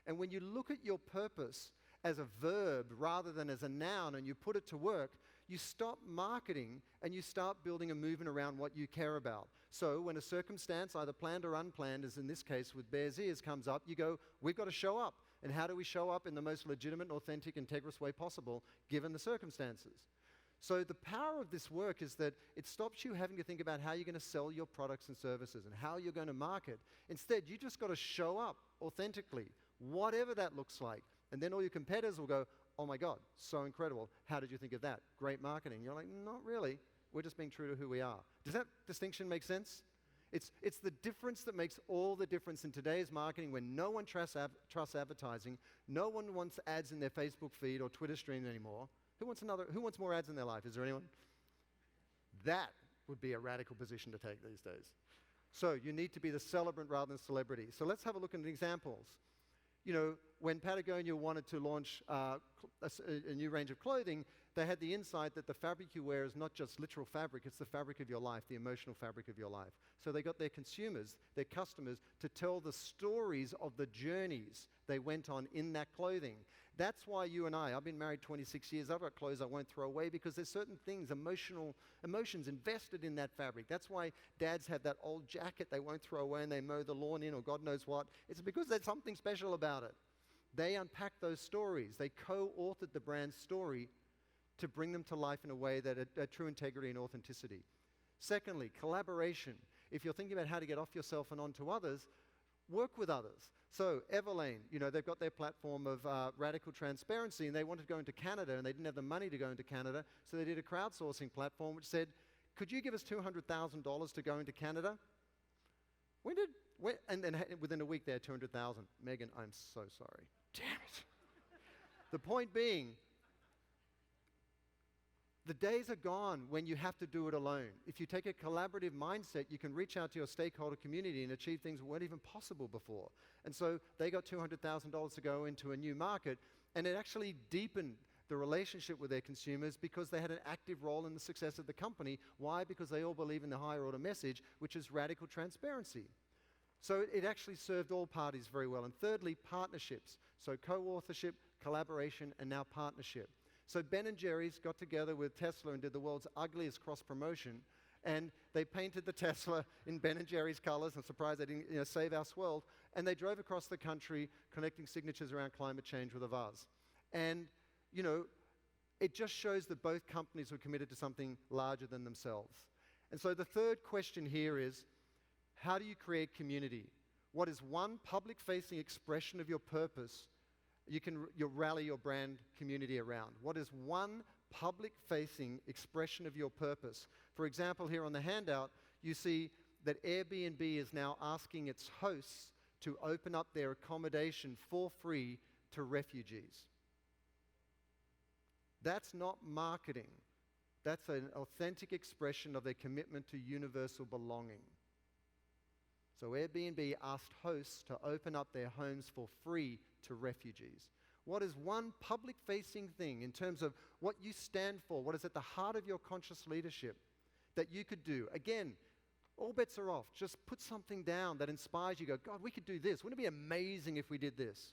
And when you look at your purpose as a verb rather than as a noun and you put it to work, you stop marketing and you start building a movement around what you care about. So when a circumstance, either planned or unplanned, as in this case with bears' ears, comes up, you go, we've got to show up. And how do we show up in the most legitimate, authentic, integrous way possible, given the circumstances? So the power of this work is that it stops you having to think about how you're going to sell your products and services and how you're going to market. Instead, you just got to show up authentically, whatever that looks like. And then all your competitors will go, oh my God, so incredible. How did you think of that? Great marketing. You're like, not really. We're just being true to who we are. Does that distinction make sense? It's the difference that makes all the difference in today's marketing when no one trusts advertising, no one wants ads in their Facebook feed or Twitter stream anymore. Who wants more ads in their life? Is there anyone? That would be a radical position to take these days. So you need to be the celebrant rather than celebrity. So let's have a look at examples. You know, when Patagonia wanted to launch a new range of clothing, they had the insight that the fabric you wear is not just literal fabric, it's the fabric of your life, the emotional fabric of your life. So they got their consumers, their customers, to tell the stories of the journeys they went on in that clothing. That's why you and I've been married 26 years, I've got clothes I won't throw away because there's certain things, emotions invested in that fabric. That's why dads have that old jacket they won't throw away and they mow the lawn in or God knows what. It's because there's something special about it. They unpacked those stories. They co-authored the brand's story to bring them to life in a way that a true integrity and authenticity. Secondly, collaboration. If you're thinking about how to get off yourself and onto others, work with others. So Everlane, you know, they've got their platform of radical transparency, and they wanted to go into Canada, and they didn't have the money to go into Canada, so they did a crowdsourcing platform which said, could you give us $200,000 to go into Canada? And then within a week they had 200,000. Meghan, I'm so sorry. Damn it. The point being, the days are gone when you have to do it alone. If you take a collaborative mindset, you can reach out to your stakeholder community and achieve things that weren't even possible before. And so they got $200,000 to go into a new market, and it actually deepened the relationship with their consumers because they had an active role in the success of the company. Why? Because they all believe in the higher order message, which is radical transparency. So it actually served all parties very well. And thirdly, partnerships. So co-authorship, collaboration, and now partnership. So Ben & Jerry's got together with Tesla and did the world's ugliest cross-promotion, and they painted the Tesla in Ben & Jerry's colors. I'm surprised they didn't save our world. And they drove across the country collecting signatures around climate change with a vase. And, you know, it just shows that both companies were committed to something larger than themselves. And so the third question here is, how do you create community? What is one public-facing expression of your purpose you'll rally your brand community around? What is one public-facing expression of your purpose? For example, here on the handout, you see that Airbnb is now asking its hosts to open up their accommodation for free to refugees. That's not marketing. That's an authentic expression of their commitment to universal belonging. So Airbnb asked hosts to open up their homes for free to refugees. What is one public-facing thing in terms of what you stand for, what is at the heart of your conscious leadership that you could do? Again, all bets are off. Just put something down that inspires you. Go, God, we could do this. Wouldn't it be amazing if we did this?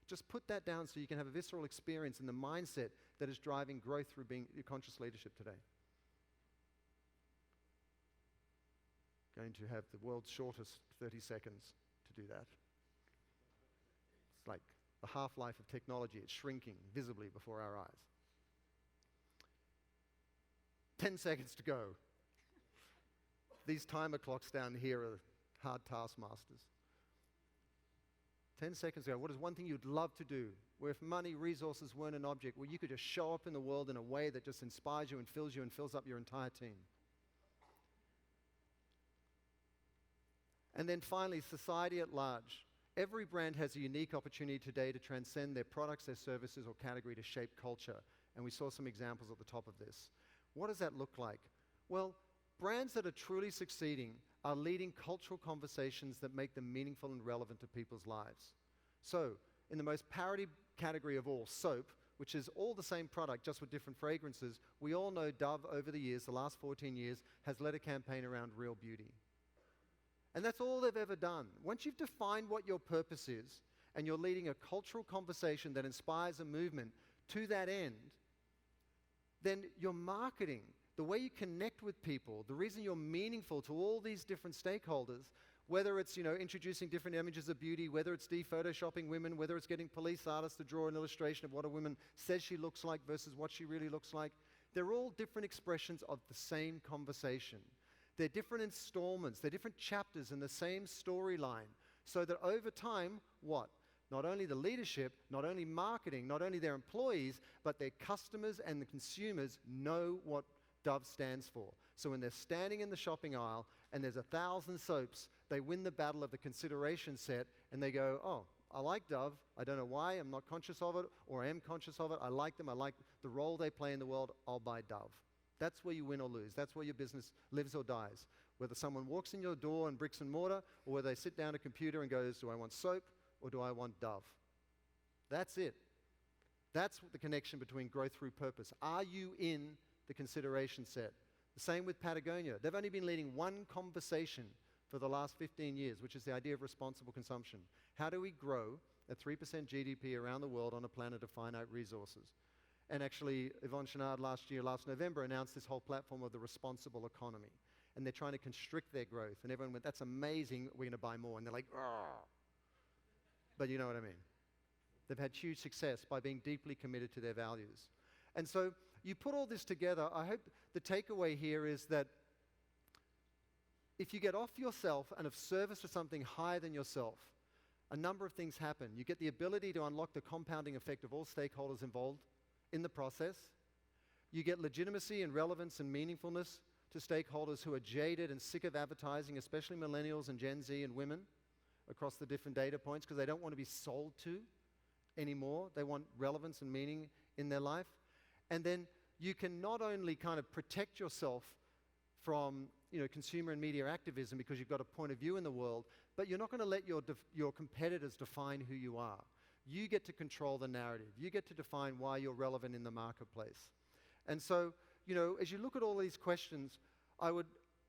Just put that down so you can have a visceral experience in the mindset that is driving growth through being your conscious leadership today. Going to have the world's shortest 30 seconds to do that. It's like the half-life of technology. It's shrinking visibly before our eyes. 10 seconds to go. These timer clocks down here are hard taskmasters. 10 seconds ago, what is one thing you'd love to do, where if money, resources weren't an object, where you could just show up in the world in a way that just inspires you and fills up your entire team? And then finally, society at large. Every brand has a unique opportunity today to transcend their products, their services, or category to shape culture. And we saw some examples at the top of this. What does that look like? Well, brands that are truly succeeding are leading cultural conversations that make them meaningful and relevant to people's lives. So, in the most parody category of all, soap, which is all the same product, just with different fragrances, we all know Dove over the years, the last 14 years, has led a campaign around real beauty. And that's all they've ever done. Once you've defined what your purpose is, and you're leading a cultural conversation that inspires a movement to that end, then your marketing, the way you connect with people, the reason you're meaningful to all these different stakeholders, whether it's introducing different images of beauty, whether it's de-photoshopping women, whether it's getting police artists to draw an illustration of what a woman says she looks like versus what she really looks like, they're all different expressions of the same conversation. They're different installments, they're different chapters in the same storyline, so that over time, what? not only the leadership, not only marketing, not only their employees, but their customers and the consumers know what Dove stands for. So when they're standing in the shopping aisle and there's 1,000 soaps, they win the battle of the consideration set and they go, oh, I like Dove. I don't know why. I'm not conscious of it, or I am conscious of it. I like them. I like the role they play in the world. I'll buy Dove. That's where you win or lose. That's where your business lives or dies. Whether someone walks in your door in bricks and mortar, or whether they sit down at a computer and goes, do I want soap or do I want Dove? That's it. That's the connection between growth through purpose. Are you in the consideration set? The same with Patagonia. They've only been leading one conversation for the last 15 years, which is the idea of responsible consumption. How do we grow at 3% GDP around the world on a planet of finite resources? And actually, Yvon Chouinard last November, announced this whole platform of the responsible economy. And they're trying to constrict their growth. And everyone went, that's amazing, we're going to buy more. And they're like, "Argh." But you know what I mean. They've had huge success by being deeply committed to their values. And so you put all this together, I hope the takeaway here is that if you get off yourself and of service to something higher than yourself, a number of things happen. You get the ability to unlock the compounding effect of all stakeholders involved in the process. You get legitimacy and relevance and meaningfulness to stakeholders who are jaded and sick of advertising, especially millennials and Gen Z and women across the different data points, because they don't want to be sold to anymore. They want relevance and meaning in their life. And then you can not only kind of protect yourself from consumer and media activism because you've got a point of view in the world, but you're not going to let your competitors define who you are. You get to control the narrative. You get to define why you're relevant in the marketplace. And so, as you look at all these questions, I would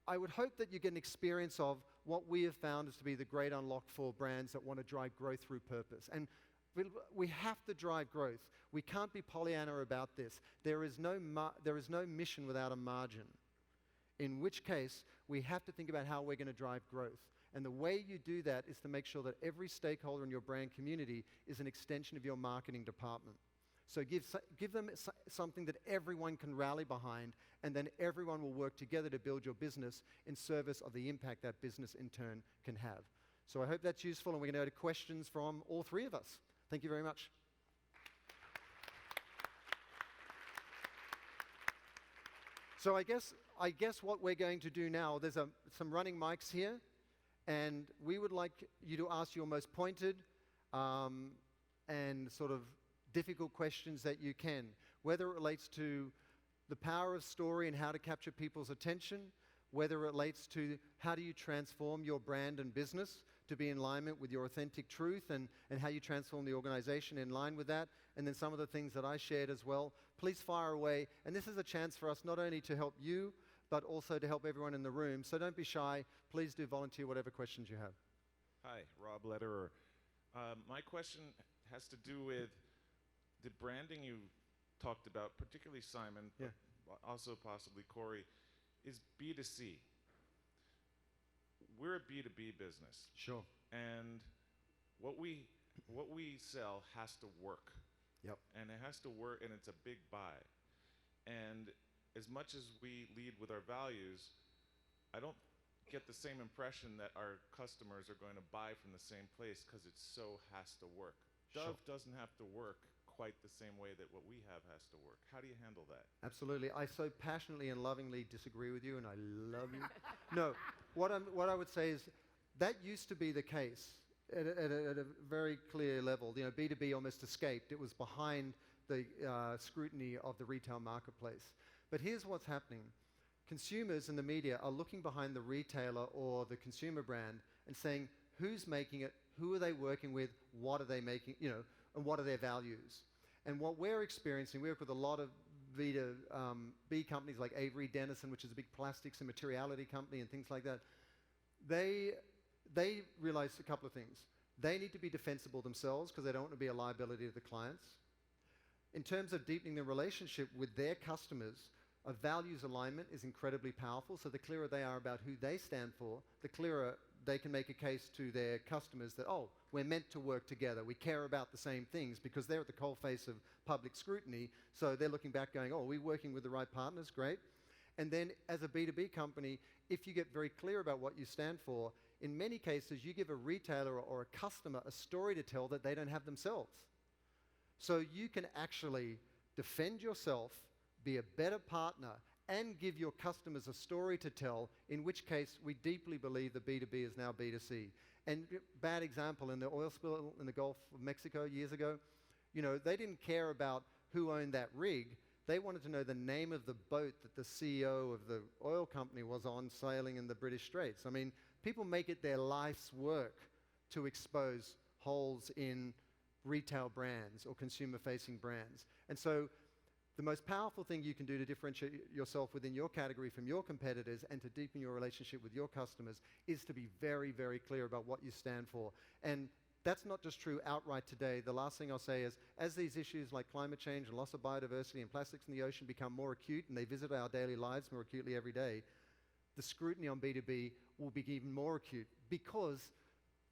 hope that you get an experience of what we have found is to be the great unlock for brands that want to drive growth through purpose. And we have to drive growth. We can't be Pollyanna about this. There is no mission without a margin. In which case, we have to think about how we're going to drive growth. And the way you do that is to make sure that every stakeholder in your brand community is an extension of your marketing department. So give them something that everyone can rally behind, and then everyone will work together to build your business in service of the impact that business in turn can have. So I hope that's useful, and we're going to go to questions from all three of us. Thank you very much. So I guess what we're going to do now, there's some running mics here, and we would like you to ask your most pointed and sort of difficult questions that you can, whether it relates to the power of story and how to capture people's attention, whether it relates to how do you transform your brand and business to be in alignment with your authentic truth, and how you transform the organization in line with that, and then some of the things that I shared as well. Please fire away. And this is a chance for us not only to help you, but also to help everyone in the room. So don't be shy. Please do volunteer whatever questions you have. Hi, Rob Lederer. My question has to do with the branding you talked about, particularly Simon, Yeah. but also possibly Corey, is B2C. We're a B2B business, Sure. and what we sell has to work. Yep. And it has to work, and it's a big buy. And as much as we lead with our values, I don't get the same impression that our customers are going to buy from the same place because it so has to work. Sure. Dove doesn't have to work quite the same way that what we have has to work. How do you handle that? Absolutely. I so passionately and lovingly disagree with you, and I love you. No, what I would say is that used to be the case at a very clear level. B2B almost escaped. It was behind the scrutiny of the retail marketplace. But here's what's happening. Consumers and the media are looking behind the retailer or the consumer brand and saying, who's making it? Who are they working with? What are they making? And what are their values? And what we're experiencing, we work with a lot of B2B companies like Avery Dennison, which is a big plastics and materiality company and things like that. They realize a couple of things. They need to be defensible themselves because they don't want to be a liability to the clients. In terms of deepening the relationship with their customers, a values alignment is incredibly powerful. So the clearer they are about who they stand for, the clearer they can make a case to their customers that, oh, we're meant to work together. We care about the same things, because they're at the coalface of public scrutiny. So they're looking back going, oh, are we working with the right partners? Great. And then as a B2B company, if you get very clear about what you stand for, in many cases, you give a retailer or a customer a story to tell that they don't have themselves. So you can actually defend yourself, be a better partner, and give your customers a story to tell, in which case we deeply believe that B2B is now B2C. And bad example, in the oil spill in the Gulf of Mexico years ago, they didn't care about who owned that rig. They wanted to know the name of the boat that the CEO of the oil company was on sailing in the British Straits. I mean, people make it their life's work to expose holes in retail brands or consumer-facing brands. And so the most powerful thing you can do to differentiate yourself within your category from your competitors and to deepen your relationship with your customers is to be very, very clear about what you stand for. And that's not just true outright today. The last thing I'll say is, as these issues like climate change and loss of biodiversity and plastics in the ocean become more acute, and they visit our daily lives more acutely every day, the scrutiny on B2B will be even more acute, because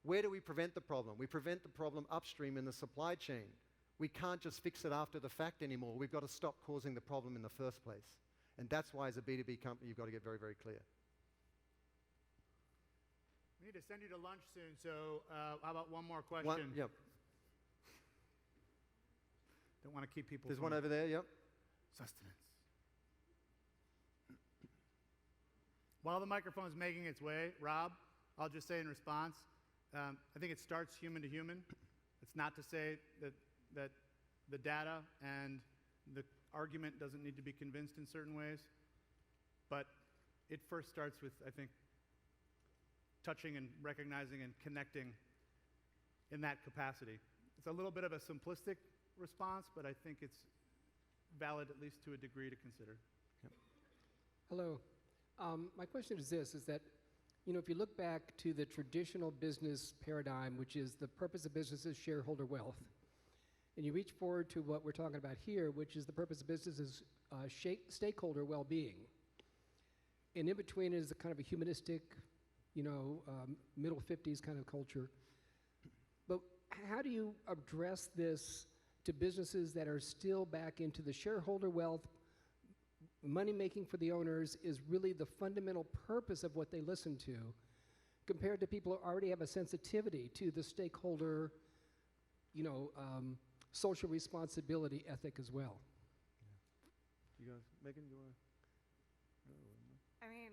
where do we prevent the problem? We prevent the problem upstream in the supply chain. We can't just fix it after the fact anymore. We've got to stop causing the problem in the first place. And that's why, as a B2B company, you've got to get very, very clear. We need to send you to lunch soon, so how about one more question? Yep. Don't want to keep people There's from one over there, yep. sustenance. While the microphone's making its way, Rob, I'll just say in response, I think it starts human to human. It's not to say that the data and the argument doesn't need to be convinced in certain ways, but it first starts with, I think, touching and recognizing and connecting in that capacity. It's a little bit of a simplistic response, but I think it's valid, at least to a degree, to consider. Yep. Hello. My question is this, is that, if you look back to the traditional business paradigm, which is the purpose of business is shareholder wealth, and you reach forward to what we're talking about here, which is the purpose of business is stakeholder well-being. And in between is a kind of a humanistic, middle 50s kind of culture. But how do you address this to businesses that are still back into the shareholder wealth? Money making for the owners is really the fundamental purpose of what they listen to, compared to people who already have a sensitivity to the stakeholder, social responsibility ethic as well. You guys, Meghan, you want to? I mean,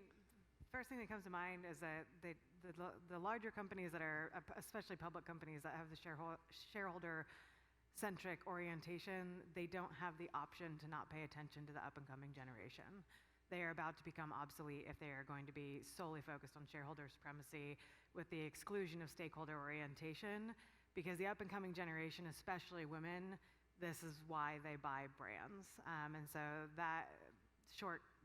first thing that comes to mind is that the larger companies that are, especially public companies that have the shareholder-centric orientation, they don't have the option to not pay attention to the up-and-coming generation. They are about to become obsolete if they are going to be solely focused on shareholder supremacy with the exclusion of stakeholder orientation, because the up-and-coming generation, especially women, this is why they buy brands. And so that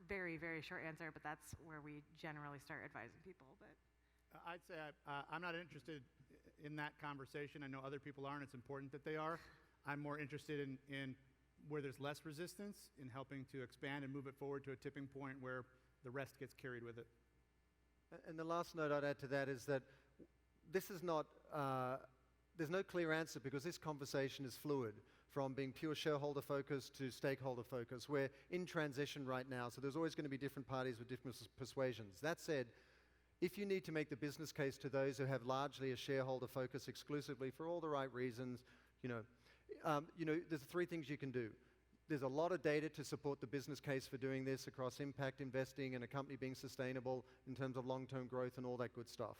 very, very short answer, but that's where we generally start advising people. But I'd say I'm not interested in that conversation. I know other people are, and it's important that they are. I'm more interested in where there's less resistance, in helping to expand and move it forward to a tipping point where the rest gets carried with it. And the last note I'd add to that is that this is not, there's no clear answer, because this conversation is fluid, from being pure shareholder focused to stakeholder focused. We're in transition right now, so there's always going to be different parties with different persuasions. That said, if you need to make the business case to those who have largely a shareholder focus exclusively for all the right reasons, there's three things you can do. There's a lot of data to support the business case for doing this across impact investing and a company being sustainable in terms of long-term growth and all that good stuff.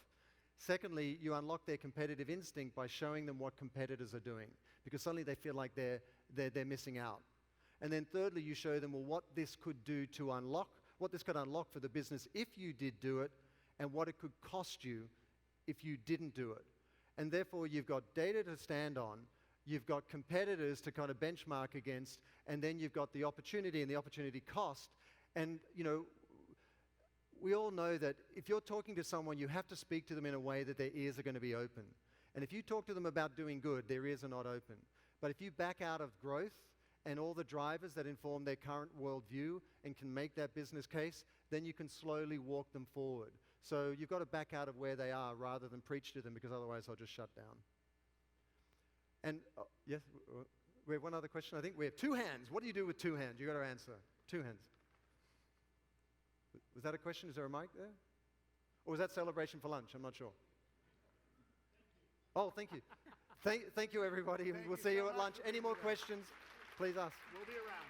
Secondly, you unlock their competitive instinct by showing them what competitors are doing, because suddenly they feel like they're missing out. And then thirdly, you show them, well, what this could do to unlock, what this could unlock for the business if you did do it, and what it could cost you if you didn't do it. And therefore, you've got data to stand on, you've got competitors to kind of benchmark against, and then you've got the opportunity and the opportunity cost. And, we all know that if you're talking to someone, you have to speak to them in a way that their ears are going to be open. And if you talk to them about doing good, their ears are not open. But if you back out of growth and all the drivers that inform their current worldview and can make that business case, then you can slowly walk them forward. So you've got to back out of where they are rather than preach to them, because otherwise they'll just shut down. And yes, we have one other question. I think we have two hands. What do you do with two hands? You've got to answer. Two hands. Was that a question? Is there a mic there? Or was that celebration for lunch? I'm not sure. Oh, thank you. Thank you, everybody. Thank We'll you see so you at much. lunch. Any more questions, please ask. We'll be around.